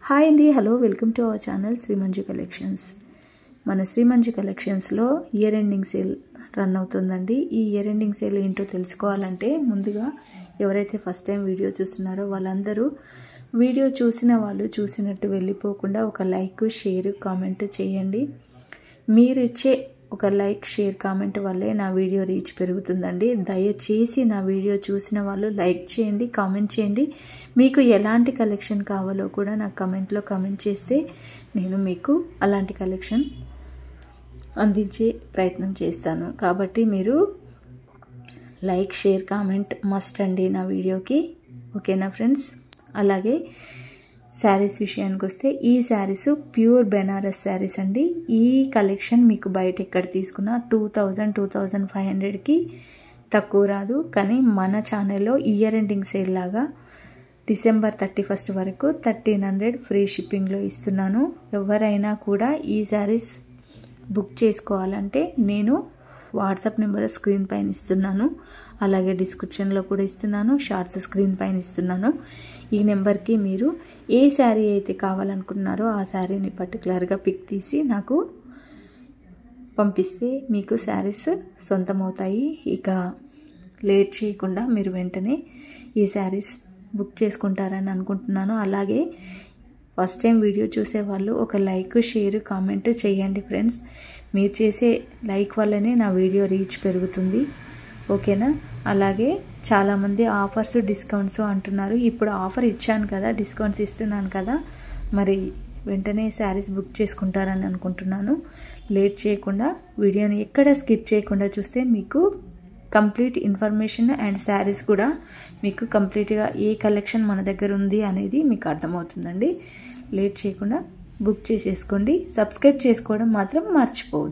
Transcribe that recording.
Hi అండి, hello, welcome to our channel Sri Manju collections. మన శ్రీ మంజు కలెక్షన్స్లో ఇయర్ ఎండింగ్ సేల్ రన్ అవుతుందండి. ఈ ఇయర్ ఎండింగ్ సేల్ ఏంటో తెలుసుకోవాలంటే ముందుగా ఎవరైతే ఫస్ట్ టైం వీడియో చూస్తున్నారో వాళ్ళందరూ వీడియో చూసిన వాళ్ళు చూసినట్టు వెళ్ళిపోకుండా ఒక లైక్, షేర్, కామెంట్ చేయండి. మీరు ఇచ్చే ఒక లైక్, షేర్, కామెంట్ వల్లే నా వీడియో రీచ్ పెరుగుతుందండి. దయచేసి నా వీడియో చూసిన వాళ్ళు లైక్ చేయండి, కామెంట్ చేయండి. మీకు ఎలాంటి కలెక్షన్ కావాలో కూడా నాకు కమెంట్లో కామెంట్ చేస్తే నేను మీకు అలాంటి కలెక్షన్ అందించే ప్రయత్నం చేస్తాను. కాబట్టి మీరు లైక్, షేర్, కామెంట్ మస్ట్ అండి నా వీడియోకి. ఓకేనా ఫ్రెండ్స్? అలాగే శారీస్ విషయానికి వస్తే ఈ శారీస్ ప్యూర్ బెనారస్ శారీస్ అండి. ఈ కలెక్షన్ మీకు బయట ఎక్కడ తీసుకున్నా 2000-2500కి తక్కువ రాదు. కానీ మన ఛానల్లో ఇయర్ ఎండింగ్ సేల్ లాగా డిసెంబర్ 31 వరకు 1300 ఫ్రీ షిప్పింగ్లో ఇస్తున్నాను. ఎవరైనా కూడా ఈ శారీస్ బుక్ చేసుకోవాలంటే నేను వాట్సాప్ నెంబర్ స్క్రీన్ పైన ఇస్తున్నాను, అలాగే డిస్క్రిప్షన్లో కూడా ఇస్తున్నాను, షార్ట్స్ స్క్రీన్ పైన ఇస్తున్నాను. ఈ నెంబర్కి మీరు ఏ శారీ అయితే కావాలనుకుంటున్నారో ఆ శారీని పర్టికులర్గా పిక్ తీసి నాకు పంపిస్తే మీకు శారీస్ సొంతమవుతాయి. ఇక లేట్ చేయకుండా మీరు వెంటనే ఈ శారీస్ బుక్ చేసుకుంటారని అనుకుంటున్నాను. అలాగే ఫస్ట్ టైం వీడియో చూసేవాళ్ళు ఒక లైక్, షేర్, కామెంట్ చేయండి ఫ్రెండ్స్. మీరు చేసే లైక్ వల్లనే నా వీడియో రీచ్ పెరుగుతుంది. ఓకేనా? అలాగే చాలామంది ఆఫర్స్, డిస్కౌంట్స్ అంటున్నారు. ఇప్పుడు ఆఫర్ ఇచ్చాను కదా, డిస్కౌంట్స్ ఇస్తున్నాను కదా, మరి వెంటనే శారీస్ బుక్ చేసుకుంటారని అనుకుంటున్నాను. లేట్ చేయకుండా వీడియోని ఎక్కడ స్కిప్ చేయకుండా చూస్తే మీకు కంప్లీట్ ఇన్ఫర్మేషన్ అండ్ శారీస్ కూడా మీకు కంప్లీట్గా ఏ కలెక్షన్ మన దగ్గర ఉంది అనేది మీకు అర్థమవుతుందండి. లేట్ చేయకుండా బుక్ చేసేసుకోండి. సబ్స్క్రైబ్ చేసుకోవడం మాత్రం మర్చిపోవద్దు.